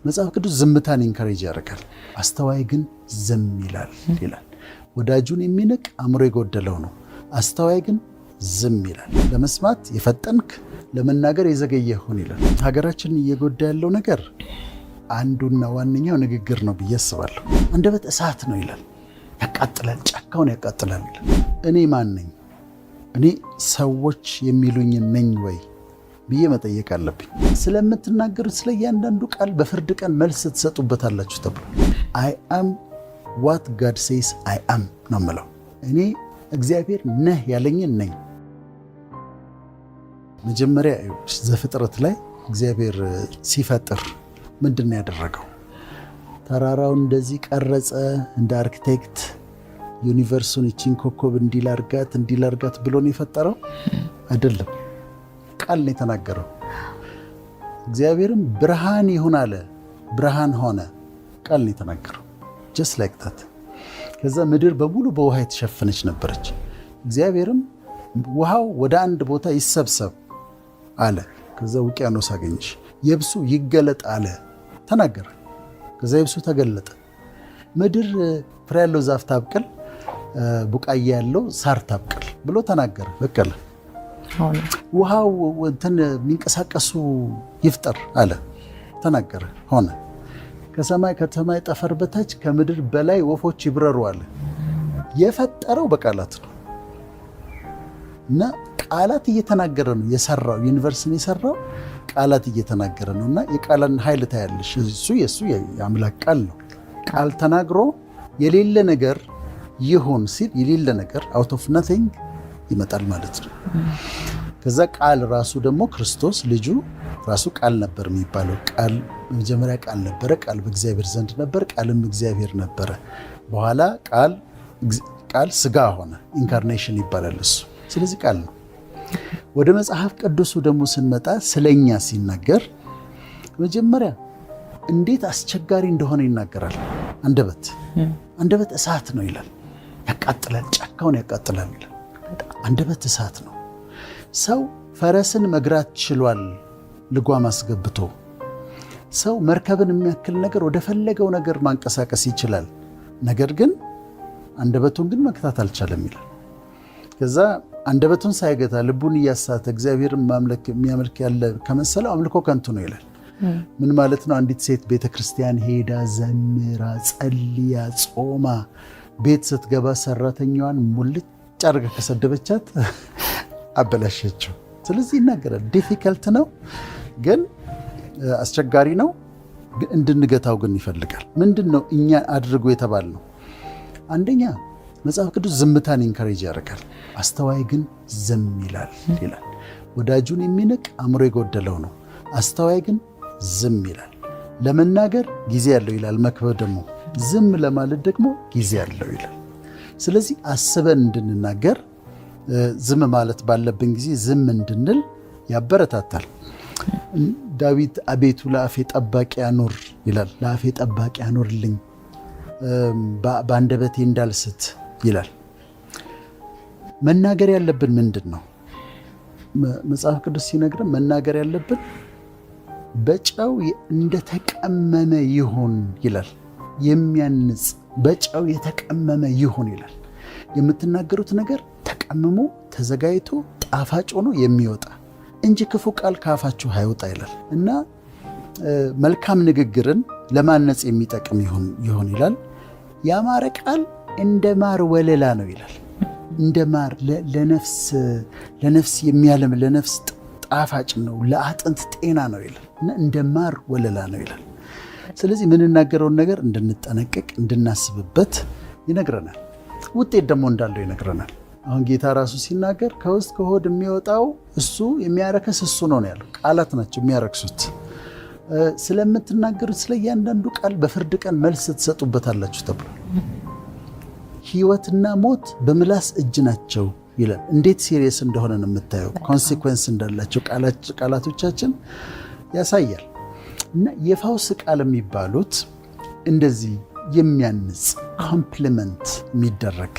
መጽሐፍ ቅዱስ ዝምታን ኢንካሬጅ ያደርጋል። አስተዋይ ግን ዝም ይላል ይላል። ወዳጁን የሚንቅ አእምሮ የጎደለው ነው፣ አስተዋይ ግን ዝም ይላል። ለመስማት የፈጠንክ ለመናገር የዘገየህ ሁን ይላል። ሀገራችንን እየጎዳ ያለው ነገር አንዱና ዋነኛው ንግግር ነው ብዬ አስባለሁ። አንደበት እሳት ነው ይላል፣ ያቃጥላል፣ ጫካውን ያቃጥላል ይላል። እኔ ማን ነኝ? እኔ ሰዎች የሚሉኝ ነኝ ወይ ብዬ መጠየቅ አለብኝ። ስለምትናገሩት ስለ እያንዳንዱ ቃል በፍርድ ቀን መልስ ትሰጡበታላችሁ ተብሎ አይ አም ዋት ጋድ ሴይስ አይ አም ነው የምለው። እኔ እግዚአብሔር ነህ ያለኝን ነኝ። መጀመሪያ ዘፍጥረት ላይ እግዚአብሔር ሲፈጥር ምንድን ነው ያደረገው? ተራራውን እንደዚህ ቀረጸ፣ እንደ አርኪቴክት ዩኒቨርሱን እቺን ኮከብ እንዲላርጋት ብሎ ነው የፈጠረው አይደለም። ቃል ነው የተናገረው። እግዚአብሔርም ብርሃን ይሁን አለ፣ ብርሃን ሆነ። ቃል ነው የተናገረው። just like that። ከዛ ምድር በሙሉ በውሃ የተሸፈነች ነበረች። እግዚአብሔርም ውሃው ወደ አንድ ቦታ ይሰብሰብ አለ። ከዛ ውቅያኖስ አገኘሽ። የብሱ ይገለጥ አለ፣ ተናገረ። ከዛ የብሱ ተገለጠ። ምድር ፍሬ ያለው ዛፍ ታብቅል፣ ቡቃያ ያለው ሳር ታብቅል ብሎ ተናገረ፣ በቀለ። ውሃው እንትን የሚንቀሳቀሱ ይፍጠር አለ፣ ተናገረ፣ ሆነ። ከሰማይ ጠፈር በታች ከምድር በላይ ወፎች ይብረሩ አለ። የፈጠረው በቃላት ነው እና ቃላት እየተናገረ ነው የሰራው። ዩኒቨርስን የሰራው ቃላት እየተናገረ ነው እና የቃልን ኃይል ታያለሽ። እሱ የሱ የአምላክ ቃል ነው። ቃል ተናግሮ የሌለ ነገር ይሁን ሲል የሌለ ነገር አውት ኦፍ ናቲንግ ይመጣል ማለት ነው። ከዛ ቃል ራሱ ደግሞ ክርስቶስ ልጁ ራሱ ቃል ነበር የሚባለው። ቃል በመጀመሪያ ቃል ነበረ፣ ቃል በእግዚአብሔር ዘንድ ነበር፣ ቃልም እግዚአብሔር ነበረ። በኋላ ቃል ስጋ ሆነ፣ ኢንካርኔሽን ይባላል እሱ። ስለዚህ ቃል ነው። ወደ መጽሐፍ ቅዱሱ ደግሞ ስንመጣ ስለኛ ሲናገር መጀመሪያ እንዴት አስቸጋሪ እንደሆነ ይናገራል። አንደበት እሳት ነው ይላል፣ ያቃጥላል፣ ጫካውን ያቃጥላል ይላል። አንደበት እሳት ነው። ሰው ፈረስን መግራት ችሏል ልጓም አስገብቶ። ሰው መርከብን የሚያክል ነገር ወደ ፈለገው ነገር ማንቀሳቀስ ይችላል። ነገር ግን አንደበቱን ግን መግታት አልቻለም ይላል። ከዛ አንደበቱን ሳይገታ ልቡን እያሳተ እግዚአብሔርን የሚያመልክ ያለ ከመሰለው አምልኮ ከንቱ ነው ይላል። ምን ማለት ነው? አንዲት ሴት ቤተክርስቲያን ሄዳ ዘምራ ጸልያ ጾማ ቤት ስትገባ ሰራተኛዋን ሙልጭ አድርጋ ከሰደበቻት አበላሸችው። ስለዚህ ይናገራል። ዲፊከልት ነው ግን አስቸጋሪ ነው፣ ግን እንድንገታው ግን ይፈልጋል። ምንድን ነው እኛ አድርጎ የተባልነው? አንደኛ መጽሐፍ ቅዱስ ዝምታን ኢንካሬጅ ያደርጋል። አስተዋይ ግን ዝም ይላል ይላል። ወዳጁን የሚንቅ አእምሮ የጎደለው ነው፣ አስተዋይ ግን ዝም ይላል። ለመናገር ጊዜ ያለው ይላል መክብብ ደግሞ፣ ዝም ለማለት ደግሞ ጊዜ ያለው ይላል። ስለዚህ አስበን እንድንናገር ዝም ማለት ባለብን ጊዜ ዝም እንድንል ያበረታታል። ዳዊት አቤቱ ለአፌ ጠባቂ አኑር ይላል። ለአፌ ጠባቂ አኑርልኝ በአንደበቴ እንዳልስት ይላል። መናገር ያለብን ምንድን ነው? መጽሐፍ ቅዱስ ሲነግረን መናገር ያለብን በጨው እንደተቀመመ ይሁን ይላል። የሚያንጽ በጨው የተቀመመ ይሁን ይላል። የምትናገሩት ነገር ተቀምሞ ተዘጋጅቶ ጣፋጭ ሆኖ የሚወጣ እንጂ ክፉ ቃል ከአፋችሁ አይወጣ ይላል እና መልካም ንግግርን ለማነጽ የሚጠቅም ይሁን ይላል። ያማረ ቃል እንደ ማር ወለላ ነው ይላል። እንደ ማር ለነፍስ የሚያለም ለነፍስ ጣፋጭ ነው፣ ለአጥንት ጤና ነው ይላል እና እንደ ማር ወለላ ነው ይላል። ስለዚህ የምንናገረውን ነገር እንድንጠነቀቅ እንድናስብበት ይነግረናል። ውጤት ደግሞ እንዳለው ይነግረናል። አሁን ጌታ ራሱ ሲናገር ከውስጥ ከሆድ የሚወጣው እሱ የሚያረክስ እሱ ነው ያለው። ቃላት ናቸው የሚያረክሱት። ስለምትናገሩት ስለ እያንዳንዱ ቃል በፍርድ ቀን መልስ ትሰጡበታላችሁ ተብሏል። ሕይወትና ሞት በምላስ እጅ ናቸው ይላል። እንዴት ሲሪየስ እንደሆነ ነው የምታየው። ኮንሲኩዌንስ እንዳላቸው ቃላቶቻችን ያሳያል። እና የፈውስ ቃል የሚባሉት እንደዚህ የሚያንጽ ኮምፕሊመንት የሚደረግ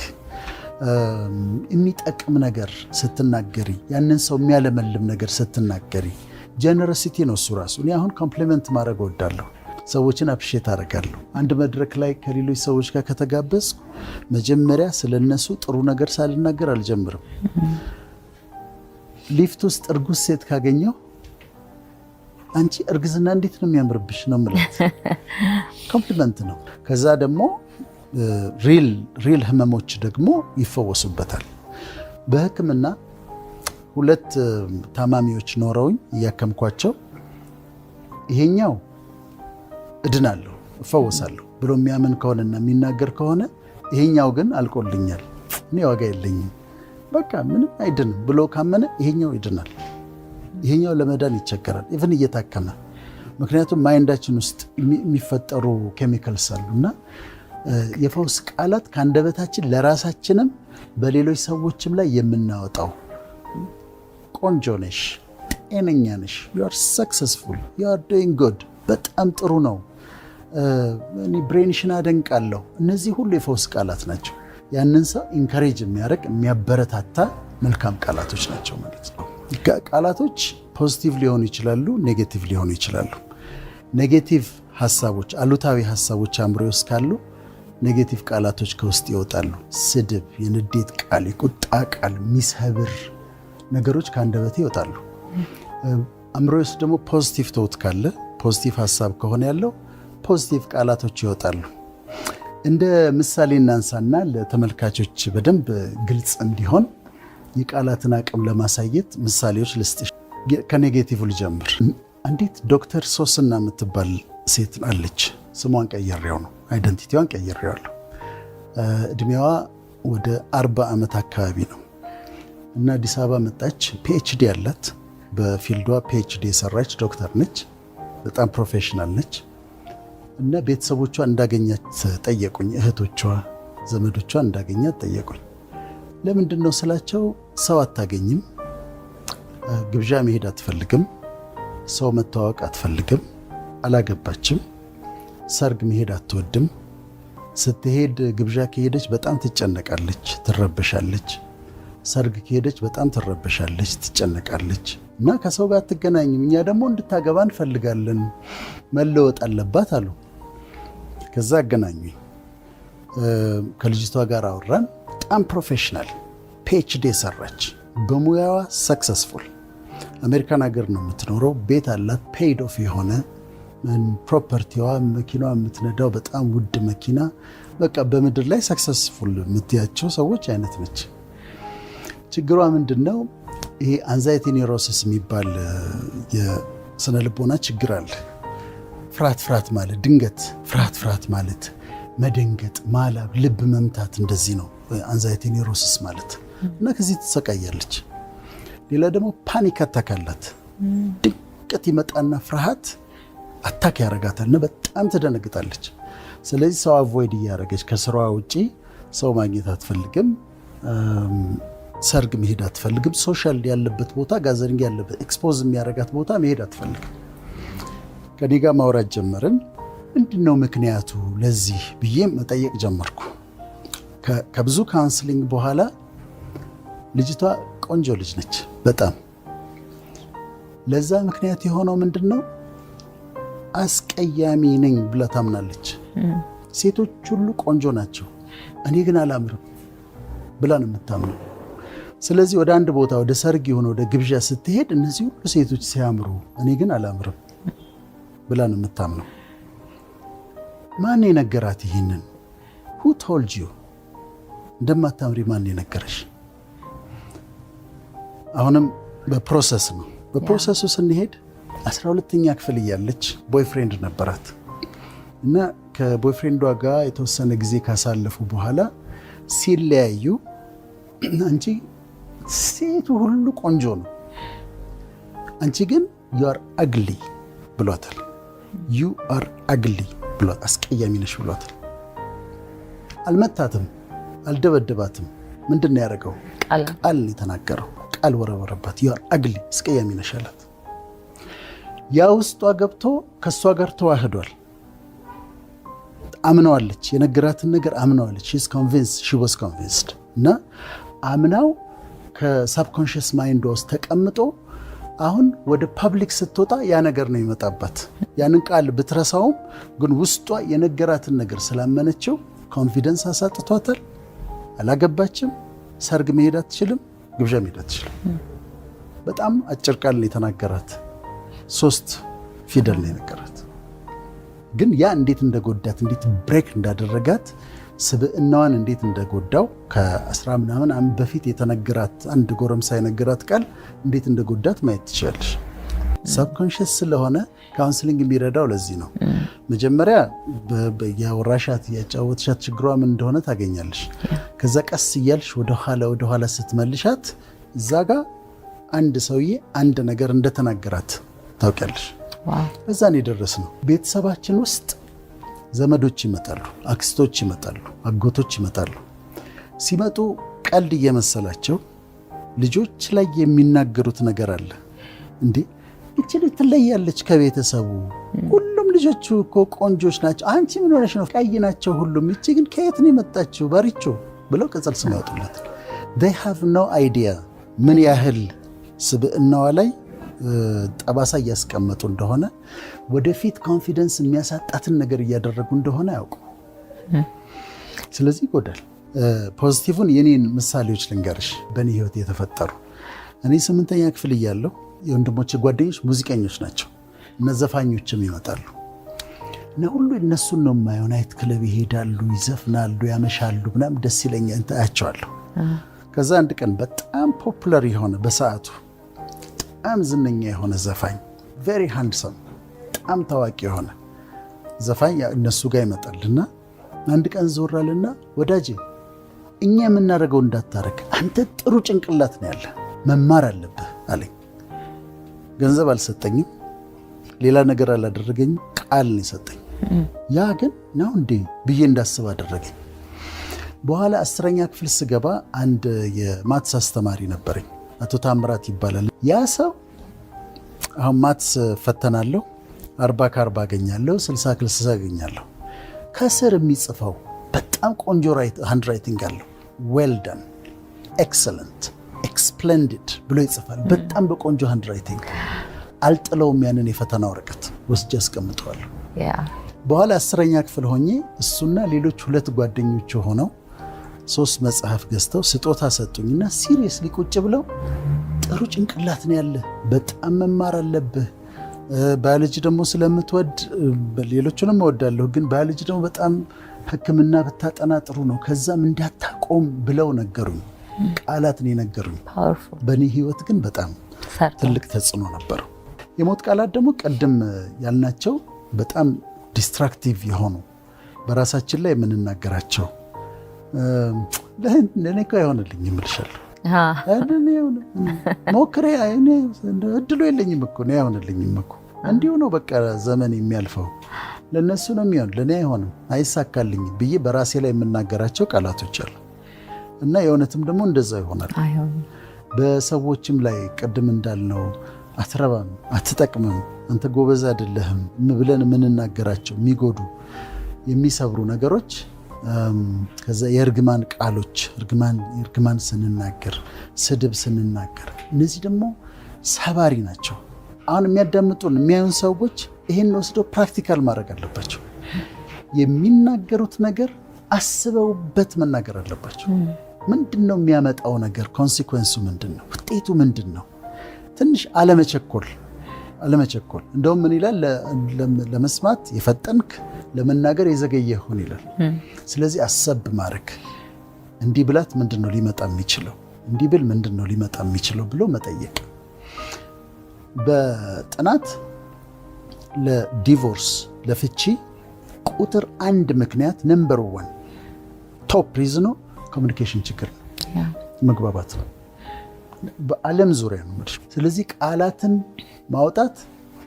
የሚጠቅም ነገር ስትናገሪ፣ ያንን ሰው የሚያለመልም ነገር ስትናገሪ፣ ጀነረሲቲ ነው እሱ ራሱ። እኔ አሁን ኮምፕሊመንት ማድረግ እወዳለሁ። ሰዎችን አፕሪሼት አደርጋለሁ። አንድ መድረክ ላይ ከሌሎች ሰዎች ጋር ከተጋበዝኩ መጀመሪያ ስለነሱ ጥሩ ነገር ሳልናገር አልጀምርም። ሊፍት ውስጥ እርጉዝ ሴት ካገኘው አንቺ እርግዝና እንዴት ነው የሚያምርብሽ ነው የምላት። ኮምፕሊመንት ነው። ከዛ ደግሞ ሪል ህመሞች ደግሞ ይፈወሱበታል። በህክምና 2 ታማሚዎች ኖረውኝ እያከምኳቸው ይሄኛው እድናለሁ እፈወሳለሁ ብሎ የሚያምን ከሆነና የሚናገር ከሆነ ይሄኛው ግን አልቆልኛል፣ እኔ ዋጋ የለኝም፣ በቃ ምንም አይድንም ብሎ ካመነ ይሄኛው ይድናል። ይሄኛው ለመዳን ይቸገራል ኢቭን እየታከመ። ምክንያቱም ማይንዳችን ውስጥ የሚፈጠሩ ኬሚካልስ አሉና የፈውስ ቃላት ከአንደበታችን ለራሳችንም በሌሎች ሰዎችም ላይ የምናወጣው ቆንጆ ነሽ፣ ጤነኛ ነሽ፣ you are successful, you are doing good፣ በጣም ጥሩ ነው፣ እኔ ብሬንሽን አደንቃለሁ። እነዚህ ሁሉ የፈውስ ቃላት ናቸው። ያንን ሰው ኢንካሬጅ የሚያደርግ የሚያበረታታ መልካም ቃላቶች ናቸው ማለት ነው። ቃላቶች ፖዚቲቭ ሊሆኑ ይችላሉ፣ ኔጌቲቭ ሊሆኑ ይችላሉ። ኔጌቲቭ ሀሳቦች፣ አሉታዊ ሀሳቦች አእምሮ ውስጥ ካሉ ኔጌቲቭ ቃላቶች ከውስጥ ይወጣሉ። ስድብ፣ የንዴት ቃል፣ የቁጣ ቃል፣ ሚሰብር ነገሮች ከአንደበቴ ይወጣሉ። አእምሮ ውስጥ ደግሞ ፖዚቲቭ ቶት ካለ፣ ፖዚቲቭ ሀሳብ ከሆነ ያለው ፖዚቲቭ ቃላቶች ይወጣሉ። እንደ ምሳሌ እናንሳና ለተመልካቾች በደንብ ግልጽ እንዲሆን የቃላትን አቅም ለማሳየት ምሳሌዎች ልስጥሽ። ከኔጌቲቭ ልጀምር። አንዲት ዶክተር ሶስና የምትባል ሴት አለች። ስሟን ቀይሬው ነው፣ አይደንቲቲዋን ቀይሬዋለሁ። እድሜዋ ወደ 40 ዓመት አካባቢ ነው እና አዲስ አበባ መጣች። ፒኤችዲ አላት። በፊልዷ ፒኤችዲ የሰራች ዶክተር ነች። በጣም ፕሮፌሽናል ነች እና ቤተሰቦቿ እንዳገኛት ጠየቁኝ። እህቶቿ፣ ዘመዶቿ እንዳገኛት ጠየቁኝ። ለምንድን ነው ስላቸው፣ ሰው አታገኝም፣ ግብዣ መሄድ አትፈልግም፣ ሰው መተዋወቅ አትፈልግም፣ አላገባችም፣ ሰርግ መሄድ አትወድም፣ ስትሄድ ግብዣ ከሄደች በጣም ትጨነቃለች፣ ትረበሻለች፣ ሰርግ ከሄደች በጣም ትረበሻለች፣ ትጨነቃለች እና ከሰው ጋር አትገናኝም። እኛ ደግሞ እንድታገባ እንፈልጋለን፣ መለወጥ አለባት አሉ። ከዛ አገናኙኝ። ከልጅቷ ጋር አወራን። በጣም ፕሮፌሽናል ፒኤችዲ የሰራች በሙያዋ ሰክሰስፉል፣ አሜሪካን ሀገር ነው የምትኖረው። ቤት አላት፣ ፔይድ ኦፍ የሆነ ፕሮፐርቲዋ፣ መኪናዋ የምትነዳው በጣም ውድ መኪና፣ በቃ በምድር ላይ ሰክሰስፉል የምትያቸው ሰዎች አይነት ነች። ችግሯ ምንድን ነው? ይሄ አንዛይቲ ኒውሮሲስ የሚባል የስነ ልቦና ችግር አለ። ፍርሃት ማለት ድንገት ፍርሃት ማለት መደንገጥ፣ ማላብ፣ ልብ መምታት፣ እንደዚህ ነው አንዛይቲ ኒውሮሲስ ማለት እና ከዚህ ትሰቃያለች። ሌላ ደግሞ ፓኒክ አታክ አላት። ድንገት ይመጣና ፍርሃት አታክ ያረጋታል እና በጣም ትደነግጣለች። ስለዚህ ሰው አቮይድ እያደረገች ከስራዋ ውጪ ሰው ማግኘት አትፈልግም፣ ሰርግ መሄድ አትፈልግም፣ ሶሻል ያለበት ቦታ፣ ጋዘሪንግ ያለበት ኤክስፖዝ የሚያረጋት ቦታ መሄድ አትፈልግም። ከኔ ጋር ማውራት ጀመርን። ምንድነው ምክንያቱ ለዚህ ብዬ መጠየቅ ጀመርኩ። ከብዙ ካውንስሊንግ በኋላ ልጅቷ ቆንጆ ልጅ ነች በጣም። ለዛ ምክንያት የሆነው ምንድነው? አስቀያሚ ነኝ ብላ ታምናለች። ሴቶች ሁሉ ቆንጆ ናቸው፣ እኔ ግን አላምርም ብላ ነው የምታምነው። ስለዚህ ወደ አንድ ቦታ ወደ ሰርግ የሆነ ወደ ግብዣ ስትሄድ እነዚህ ሁሉ ሴቶች ሲያምሩ እኔ ግን አላምርም ብላ ነው የምታምነው። ማን የነገራት ይሄንን? who told you እንደማታምሪ ማን የነገረሽ? አሁንም በፕሮሰስ ነው። በፕሮሰሱ ስንሄድ 12ኛ ክፍል እያለች ቦይፍሬንድ ነበራት እና ከቦይፍሬንዷ ጋር የተወሰነ ጊዜ ካሳለፉ በኋላ ሲለያዩ አንቺ ሴቱ ሁሉ ቆንጆ ነው፣ አንቺ ግን you are ugly ብሏታል። you are ugly ብሏት፣ አስቀያሚ ነሽ ብሏታል። አልመታትም፣ አልደበደባትም። ምንድን ነው ያደረገው? ቃል የተናገረው ቃል ወረወረባት። you are ugly፣ አስቀያሚ ነሽ አላት። ያ ውስጧ ገብቶ ከሷ ጋር ተዋህዷል። አምነዋለች፣ የነገራትን ነገር አምነዋለች። she was convinced እና አምናው ከሳብኮንሽስ ማይንድ ውስጥ ተቀምጦ አሁን ወደ ፐብሊክ ስትወጣ ያ ነገር ነው ይመጣባት። ያንን ቃል ብትረሳውም ግን ውስጧ የነገራትን ነገር ስላመነችው ኮንፊደንስ አሳጥቷታል። አላገባችም፣ ሰርግ መሄድ አትችልም፣ ግብዣ መሄድ አትችልም። በጣም አጭር ቃል ነው የተናገራት፣ 3 ፊደል ነው የነገራት። ግን ያ እንዴት እንደጎዳት እንዴት ብሬክ እንዳደረጋት ስብዕናዋን እንዴት እንደጎዳው ከ10 ምናምን ዓመት በፊት የተነገራት አንድ ጎረምሳ የነገራት ቃል እንዴት እንደጎዳት ማየት ትችላለሽ። ሰብኮንሽስ ስለሆነ ካውንስሊንግ የሚረዳው ለዚህ ነው። መጀመሪያ ያወራሻት ያጫወትሻት ችግሯ ምን እንደሆነ ታገኛለሽ። ከዛ ቀስ እያልሽ ወደ ኋላ ስትመልሻት እዛ ጋር አንድ ሰውዬ አንድ ነገር እንደተናገራት ታውቂያለሽ። በዛን የደረስነው ቤተሰባችን ውስጥ ዘመዶች ይመጣሉ፣ አክስቶች ይመጣሉ፣ አጎቶች ይመጣሉ። ሲመጡ ቀልድ እየመሰላቸው ልጆች ላይ የሚናገሩት ነገር አለ። እንዴ እቺ ልጅ ትለያለች ከቤተሰቡ፣ ሁሉም ልጆቹ እኮ ቆንጆች ናቸው፣ አንቺ ምን ሆነሽ ነው? ቀይ ናቸው ሁሉም፣ እቺ ግን ከየት ነው የመጣችው? ባሪቾ ብለው ቅጽል ስም ያወጡላት። they have no idea ምን ያህል ስብዕናዋ ላይ ጠባሳ እያስቀመጡ እንደሆነ፣ ወደፊት ኮንፊደንስ የሚያሳጣትን ነገር እያደረጉ እንደሆነ ያውቁ። ስለዚህ ይጎዳል። ፖዚቲቭን የኔን ምሳሌዎች ልንገርሽ፣ በእኔ ህይወት የተፈጠሩ። እኔ 8ኛ ክፍል እያለሁ የወንድሞቼ ጓደኞች ሙዚቀኞች ናቸው እና ዘፋኞችም ይመጣሉ እና ሁሉ እነሱን ነው የማየው። ናይት ክለብ ይሄዳሉ፣ ይዘፍናሉ፣ ያመሻሉ ምናምን ደስ ይለኛል፣ አያቸዋለሁ። ከዛ አንድ ቀን በጣም ፖፑላር የሆነ በሰዓቱ በጣም ዝነኛ የሆነ ዘፋኝ ቬሪ ሃንድሰም በጣም ታዋቂ የሆነ ዘፋኝ እነሱ ጋር ይመጣልና አንድ ቀን ዞራልና ወዳጄ እኛ የምናደርገው እንዳታረግ፣ አንተ ጥሩ ጭንቅላት ነው ያለ፣ መማር አለብህ አለኝ። ገንዘብ አልሰጠኝም፣ ሌላ ነገር አላደረገኝም፣ ቃል ነው የሰጠኝ። ያ ግን ነው እንዴ ብዬ እንዳስብ አደረገኝ። በኋላ 10ኛ ክፍል ስገባ አንድ የማትስ አስተማሪ ነበረኝ፣ አቶ ታምራት ይባላል። ያ ሰው አሁን ማትስ ፈተናለሁ፣ 40 ከ40 አገኛለሁ፣ 60 ከ60 አገኛለሁ። ከስር የሚጽፈው በጣም ቆንጆ ሃንድ ራይቲንግ አለው። ዌል ዳን፣ ኤክሰለንት፣ ኤክስፕሌንዲድ ብሎ ይጽፋል በጣም በቆንጆ ሃንድ ራይቲንግ። አልጥለውም፣ ያንን የፈተና ወረቀት ወስጄ አስቀምጠዋለሁ። በኋላ 10ኛ ክፍል ሆኜ እሱና ሌሎች 2 ጓደኞች ሆነው 3 መጽሐፍ ገዝተው ስጦታ ሰጡኝና ሲሪየስሊ ቁጭ ብለው ጥሩ ጭንቅላት ነው ያለ፣ በጣም መማር አለብህ፣ ባዮሎጂ ደግሞ ስለምትወድ ሌሎቹንም እወዳለሁ፣ ግን ባዮሎጂ ደግሞ በጣም ሕክምና ብታጠና ጥሩ ነው፣ ከዛም እንዳታቆም ብለው ነገሩኝ። ቃላት ነው የነገሩኝ። በእኔ ህይወት ግን በጣም ትልቅ ተጽዕኖ ነበረው። የሞት ቃላት ደግሞ ቀደም ያልናቸው በጣም ዲስትራክቲቭ የሆኑ በራሳችን ላይ የምንናገራቸው ለእኔ እኮ አይሆንልኝም እምልሻለሁ፣ ሞክሬ እድሉ የለኝም እኮ ነው አይሆንልኝም እኮ እንዲሁ ነው በቃ ዘመን የሚያልፈው፣ ለነሱ ነው የሚሆን፣ ለእኔ አይሆንም፣ አይሳካልኝም ብዬ በራሴ ላይ የምናገራቸው ቃላቶች አሉ እና የእውነትም ደግሞ እንደዛ ይሆናል። በሰዎችም ላይ ቅድም እንዳልነው አትረባም፣ አትጠቅምም፣ አንተ ጎበዝ አይደለህም ብለን የምንናገራቸው የሚጎዱ የሚሰብሩ ነገሮች፣ ከዛ የእርግማን ቃሎች፣ እርግማን ስንናገር፣ ስድብ ስንናገር፣ እነዚህ ደግሞ ሰባሪ ናቸው። አሁን የሚያዳምጡን የሚያዩን ሰዎች ይሄን ወስደው ፕራክቲካል ማድረግ አለባቸው። የሚናገሩት ነገር አስበውበት መናገር አለባቸው። ምንድን ነው የሚያመጣው ነገር? ኮንሲኩዌንሱ ምንድን ነው? ውጤቱ ምንድን ነው? ትንሽ አለመቸኮል። እንደውም ምን ይላል? ለመስማት የፈጠንክ ለመናገር የዘገየህ ሁን ይላል። ስለዚህ አሰብ ማድረግ፣ እንዲህ ብላት ምንድን ነው ሊመጣ የሚችለው፣ እንዲህ ብል ምንድን ነው ሊመጣ የሚችለው ብሎ መጠየቅ። በጥናት ለዲቮርስ ለፍቺ ቁጥር 1 ምክንያት ነምበር 1 ቶፕ ሪዝኑ ኮሚኒኬሽን ችግር ነው፣ መግባባት ነው። በዓለም ዙሪያ ነው። ስለዚህ ቃላትን ማውጣት፣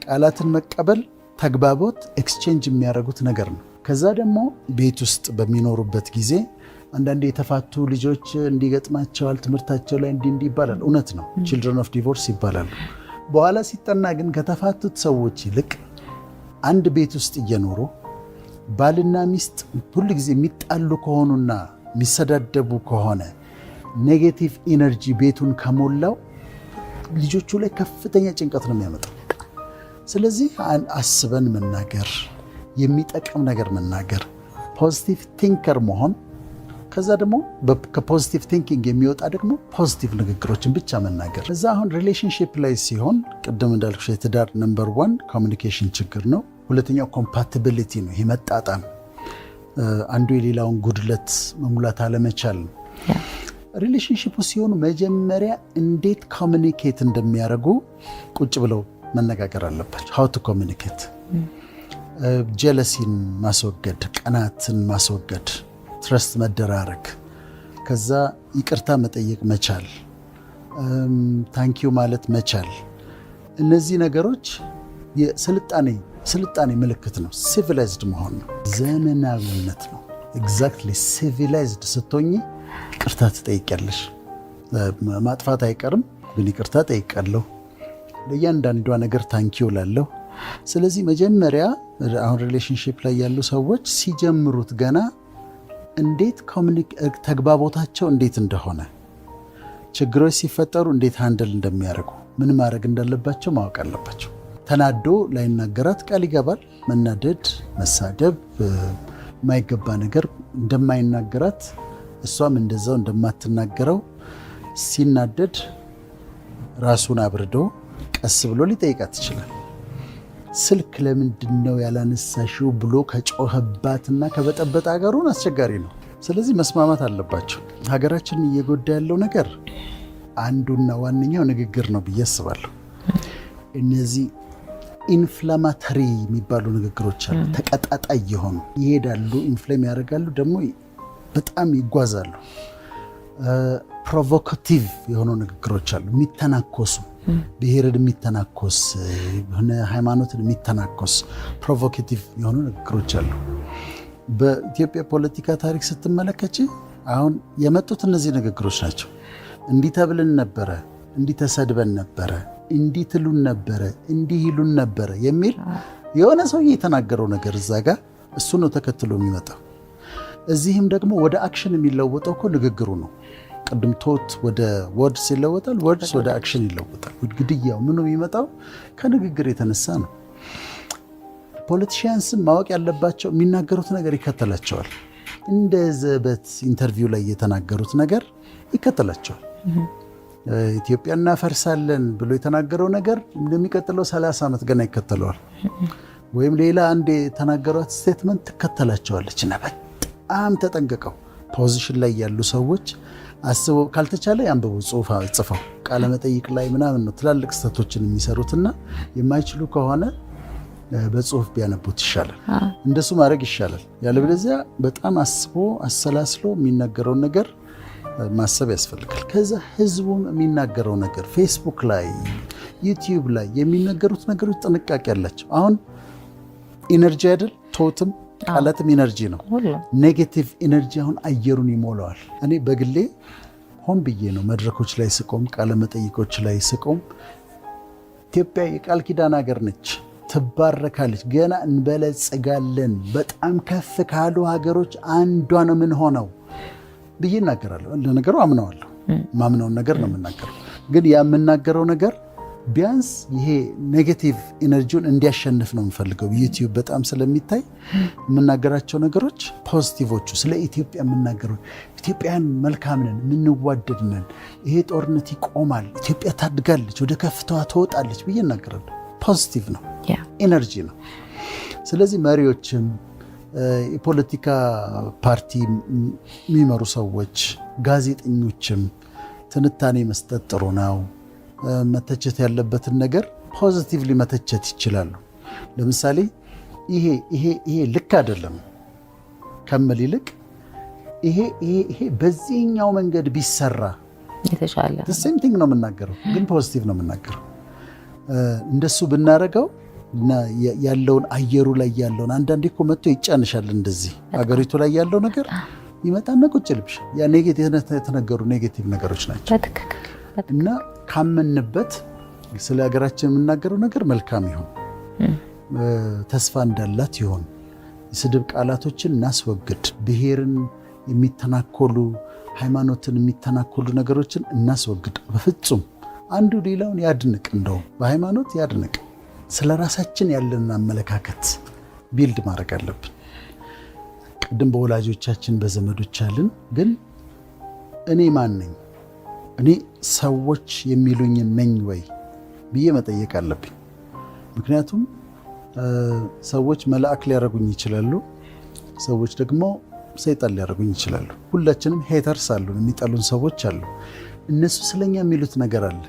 ቃላትን መቀበል፣ ተግባቦት ኤክስቼንጅ የሚያደርጉት ነገር ነው። ከዛ ደግሞ ቤት ውስጥ በሚኖሩበት ጊዜ አንዳንዴ የተፋቱ ልጆች እንዲገጥማቸዋል ትምህርታቸው ላይ እንዲህ ይባላል። እውነት ነው፣ ቺልድረን ኦፍ ዲቮርስ ይባላሉ። በኋላ ሲጠና ግን ከተፋቱት ሰዎች ይልቅ አንድ ቤት ውስጥ እየኖሩ ባልና ሚስት ሁሉ ጊዜ የሚጣሉ ከሆኑና የሚሰዳደቡ ከሆነ ኔጌቲቭ ኢነርጂ ቤቱን ከሞላው ልጆቹ ላይ ከፍተኛ ጭንቀት ነው የሚያመጣው። ስለዚህ አስበን መናገር፣ የሚጠቅም ነገር መናገር፣ ፖዚቲቭ ቲንከር መሆን፣ ከዛ ደግሞ ከፖዚቲቭ ቲንኪንግ የሚወጣ ደግሞ ፖዚቲቭ ንግግሮችን ብቻ መናገር። እዛ አሁን ሪሌሽንሺፕ ላይ ሲሆን ቅድም እንዳልኩሽ የትዳር ነምበር 1 ኮሚኒኬሽን ችግር ነው። ሁለተኛው ኮምፓቲቢሊቲ ነው። ይሄ መጣጣም፣ አንዱ የሌላውን ጉድለት መሙላት አለመቻል ነው። ሪሌሽንሺፑ ሲሆኑ መጀመሪያ እንዴት ኮሚኒኬት እንደሚያደርጉ ቁጭ ብለው መነጋገር አለባቸው። ሃው ቱ ኮሚኒኬት፣ ጀለሲን ማስወገድ፣ ቀናትን ማስወገድ፣ ትረስት መደራረግ፣ ከዛ ይቅርታ መጠየቅ መቻል፣ ታንኪዩ ማለት መቻል። እነዚህ ነገሮች የስልጣኔ ምልክት ነው። ሲቪላይዝድ መሆን ነው፣ ዘመናዊነት ነው። ኤግዛክትሊ ሲቪላይዝድ ስትሆኚ ይቅርታ ትጠይቂያለሽ። ማጥፋት አይቀርም ግን ይቅርታ ጠይቃለሁ፣ ለእያንዳንዷ ነገር ታንኪዩ ላለሁ። ስለዚህ መጀመሪያ አሁን ሪሌሽንሺፕ ላይ ያሉ ሰዎች ሲጀምሩት ገና እንዴት ተግባቦታቸው እንዴት እንደሆነ፣ ችግሮች ሲፈጠሩ እንዴት ሃንድል እንደሚያደርጉ፣ ምን ማድረግ እንዳለባቸው ማወቅ አለባቸው። ተናዶ ላይናገራት ቃል ይገባል። መናደድ፣ መሳደብ፣ የማይገባ ነገር እንደማይናገራት እሷም እንደዛው እንደማትናገረው ሲናደድ ራሱን አብርዶ ቀስ ብሎ ሊጠይቃት ይችላል። ስልክ ለምንድን ነው ያላነሳሽው ብሎ ከጮኸባትና ከበጠበጠ ሀገሩን አስቸጋሪ ነው። ስለዚህ መስማማት አለባቸው። ሀገራችንን እየጎዳ ያለው ነገር አንዱና ዋነኛው ንግግር ነው ብዬ አስባለሁ። እነዚህ ኢንፍላማተሪ የሚባሉ ንግግሮች አሉ። ተቀጣጣይ የሆኑ ይሄዳሉ፣ ኢንፍሌም ያደርጋሉ፣ ደግሞ በጣም ይጓዛሉ። ፕሮቮካቲቭ የሆኑ ንግግሮች አሉ፣ የሚተናኮሱ፣ ብሔርን የሚተናኮስ፣ ሃይማኖትን የሚተናኮስ ፕሮቮካቲቭ የሆኑ ንግግሮች አሉ። በኢትዮጵያ ፖለቲካ ታሪክ ስትመለከች አሁን የመጡት እነዚህ ንግግሮች ናቸው። እንዲህ ተብለን ነበረ፣ እንዲህ ተሰድበን ነበረ፣ እንዲህ ትሉን ነበረ፣ እንዲህ ይሉን ነበረ የሚል የሆነ ሰውዬ የተናገረው ነገር እዛ ጋር እሱ ነው ተከትሎ የሚመጣው። እዚህም ደግሞ ወደ አክሽን የሚለወጠው እኮ ንግግሩ ነው። ቅድም ቶት ወደ ወርድስ ይለወጣል፣ ወርድስ ወደ አክሽን ይለወጣል። ግድያው ምኑ የሚመጣው ከንግግር የተነሳ ነው። ፖለቲሽያንስም ማወቅ ያለባቸው የሚናገሩት ነገር ይከተላቸዋል። እንደ ዘበት ኢንተርቪው ላይ የተናገሩት ነገር ይከተላቸዋል። ኢትዮጵያ እናፈርሳለን ብሎ የተናገረው ነገር እንደሚቀጥለው 30 ዓመት ገና ይከተለዋል። ወይም ሌላ አንድ የተናገሯት ስቴትመንት ትከተላቸዋለች። እና በጣም ተጠንቅቀው ፖዚሽን ላይ ያሉ ሰዎች አስበው፣ ካልተቻለ ያንብቡ፣ ጽሁፍ ጽፈው ቃለመጠይቅ ላይ ምናምን ነው ትላልቅ ስህተቶችን የሚሰሩትና የማይችሉ ከሆነ በጽሁፍ ቢያነቡት ይሻላል። እንደሱ ማድረግ ይሻላል። ያለበለዚያ በጣም አስቦ አሰላስሎ የሚናገረውን ነገር ማሰብ ያስፈልጋል። ከዛ ህዝቡም የሚናገረው ነገር ፌስቡክ ላይ ዩቲዩብ ላይ የሚናገሩት ነገሮች ጥንቃቄ ያላቸው። አሁን ኢነርጂ አይደል? ቶትም ቃላትም ኢነርጂ ነው። ኔጌቲቭ ኢነርጂ አሁን አየሩን ይሞላዋል። እኔ በግሌ ሆን ብዬ ነው መድረኮች ላይ ስቆም፣ ቃለመጠይቆች ላይ ስቆም ኢትዮጵያ የቃል ኪዳን ሀገር ነች፣ ትባረካለች፣ ገና እንበለጽጋለን፣ በጣም ከፍ ካሉ ሀገሮች አንዷ ነው ምን ሆነው ብዬ እናገራለሁ። ለነገሩ አምነዋለሁ። ማምነውን ነገር ነው የምናገረው። ግን ያ የምናገረው ነገር ቢያንስ ይሄ ኔጌቲቭ ኢነርጂውን እንዲያሸንፍ ነው የምፈልገው። ዩቲዩብ በጣም ስለሚታይ የምናገራቸው ነገሮች ፖዚቲቮቹ፣ ስለ ኢትዮጵያ የምናገረው ኢትዮጵያን መልካም ነን፣ የምንዋደድ ነን፣ ይሄ ጦርነት ይቆማል፣ ኢትዮጵያ ታድጋለች፣ ወደ ከፍታዋ ትወጣለች ብዬ እናገራለሁ። ፖዚቲቭ ነው፣ ኢነርጂ ነው። ስለዚህ መሪዎችም የፖለቲካ ፓርቲ የሚመሩ ሰዎች፣ ጋዜጠኞችም ትንታኔ መስጠት ጥሩ ነው። መተቸት ያለበትን ነገር ፖዚቲቭሊ መተቸት ይችላሉ። ለምሳሌ ይሄ ልክ አይደለም ከምል ይልቅ ይሄ በዚህኛው መንገድ ቢሰራ የተሻለ ሴም ቲንግ ነው የምናገረው፣ ግን ፖዚቲቭ ነው የምናገረው። እንደሱ ብናደርገው እና ያለውን አየሩ ላይ ያለውን አንዳንዴ እኮ መጥቶ ይጫንሻል። እንደዚህ አገሪቱ ላይ ያለው ነገር ይመጣና ቁጭ ልብሽ ያ የተነገሩ ኔጌቲቭ ነገሮች ናቸው። እና ካመንበት ስለ ሀገራችን የምናገረው ነገር መልካም ይሁን፣ ተስፋ እንዳላት ይሁን። የስድብ ቃላቶችን እናስወግድ። ብሔርን የሚተናኮሉ ሃይማኖትን የሚተናኮሉ ነገሮችን እናስወግድ። በፍጹም አንዱ ሌላውን ያድንቅ፣ እንደው በሃይማኖት ያድንቅ። ስለ ራሳችን ያለንን አመለካከት ቢልድ ማድረግ አለብን። ቅድም በወላጆቻችን በዘመዶች አለን፣ ግን እኔ ማን ነኝ? እኔ ሰዎች የሚሉኝ ነኝ ወይ ብዬ መጠየቅ አለብኝ። ምክንያቱም ሰዎች መልአክ ሊያደርጉኝ ይችላሉ፣ ሰዎች ደግሞ ሰይጣን ሊያደርጉኝ ይችላሉ። ሁላችንም ሄተርስ አሉን፣ የሚጠሉን ሰዎች አሉ። እነሱ ስለኛ የሚሉት ነገር አለ።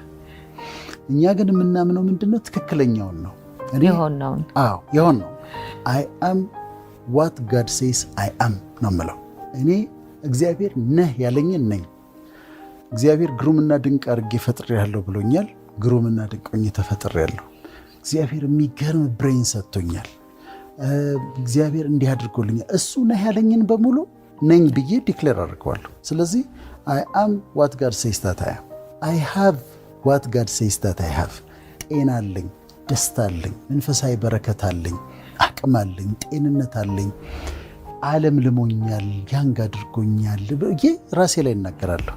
እኛ ግን የምናምነው ምንድነው? ትክክለኛውን ነው። የሆን ነው። አይ አም ዋት ጋድ ሴይስ አይ አም ነው የምለው። እኔ እግዚአብሔር ነህ ያለኝን ነኝ። እግዚአብሔር ግሩምና ድንቅ አድርጌ ፈጥሬያለሁ ብሎኛል። ግሩምና ድንቅ ሆኜ ተፈጥሬያለሁ። እግዚአብሔር የሚገርም ብሬን ሰጥቶኛል። እግዚአብሔር እንዲህ አድርጎልኛል። እሱ ነህ ያለኝን በሙሉ ነኝ ብዬ ዲክሌር አድርገዋለሁ። ስለዚህ አይ አም ዋት ጋድ ሴይስ ዛት አይ አም። አይ ሃቭ ዋት ጋድ ሴይስ ዛት አይ ሃቭ። ጤና አለኝ፣ ደስታ አለኝ፣ መንፈሳዊ በረከት አለኝ፣ አቅም አለኝ፣ ጤንነት አለኝ። ዓለም ልሞኛል፣ ያንግ አድርጎኛል ብዬ ራሴ ላይ እናገራለሁ።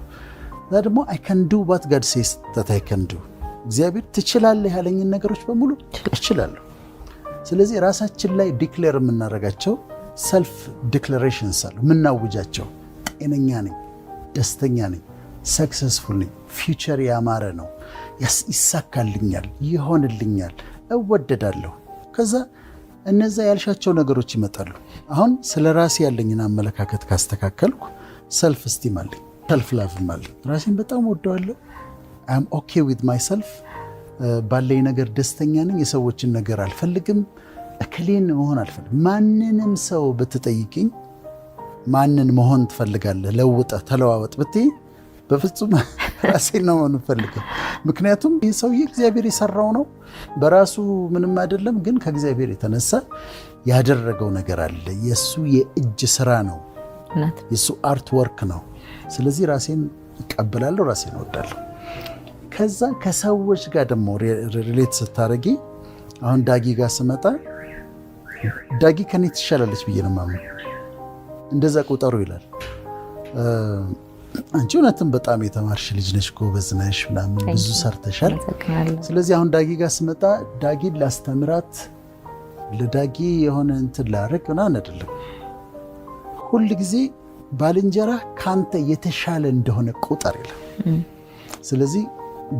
እዛ ደግሞ አይ ካን ዱ ዋት ጋድ ሴይስ ዛት አይ ካን ዱ። እግዚአብሔር ትችላለህ ያለኝን ነገሮች በሙሉ እችላለሁ። ስለዚህ ራሳችን ላይ ዲክሌር የምናደርጋቸው ሰልፍ ዲክሌሬሽንስ አሉ፣ የምናውጃቸው። ጤነኛ ነኝ፣ ደስተኛ ነኝ፣ ሰክሰስፉል ነኝ፣ ፊውቸር ያማረ ነው፣ ይሳካልኛል፣ ይሆንልኛል፣ እወደዳለሁ። ከዛ እነዛ ያልሻቸው ነገሮች ይመጣሉ። አሁን ስለ ራሴ ያለኝን አመለካከት ካስተካከልኩ ሰልፍ ስቲም አለኝ፣ ሰልፍ ላቭም አለኝ። ራሴን በጣም ወደዋለሁ። አም ኦኬ ዊዝ ማይሰልፍ። ባለኝ ነገር ደስተኛ ነኝ። የሰዎችን ነገር አልፈልግም። እክሌን መሆን አልፈልግም። ማንንም ሰው ብትጠይቅኝ ማንን መሆን ትፈልጋለህ? ለውጠህ ተለዋወጥ ብትይ በፍጹም ራሴን ነው መሆን ፈልገው። ምክንያቱም ይህ ሰውዬ እግዚአብሔር የሰራው ነው፣ በራሱ ምንም አይደለም። ግን ከእግዚአብሔር የተነሳ ያደረገው ነገር አለ። የእሱ የእጅ ስራ ነው፣ የእሱ አርት ወርክ ነው። ስለዚህ ራሴን እቀበላለሁ፣ ራሴን እወዳለሁ። ከዛ ከሰዎች ጋር ደግሞ ሪሌት ስታደርጊ፣ አሁን ዳጊ ጋር ስመጣ ዳጊ ከኔ ትሻላለች ብዬ ነው የማምነው። እንደዛ ቁጠሩ ይላል። አንቺ እውነትም በጣም የተማርሽ ልጅ ነሽ፣ ጎበዝ ነሽ፣ ምናምን ብዙ ሰርተሻል። ስለዚህ አሁን ዳጊ ጋር ስመጣ ዳጊን ላስተምራት፣ ለዳጊ የሆነ እንትን ላደርግ ምናምን አይደለም። ሁል ጊዜ ባልንጀራ ካንተ የተሻለ እንደሆነ ቁጠር ይላል። ስለዚህ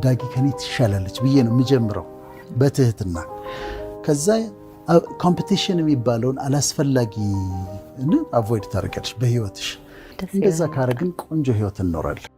ዳጊ ከኔ ትሻላለች ብዬ ነው የምጀምረው በትህትና። ከዛ ኮምፒቲሽን የሚባለውን አላስፈላጊ አቮይድ ታደርጊያለሽ በህይወትሽ። እንደዛ ካረግን ቆንጆ ህይወት እንኖራለን።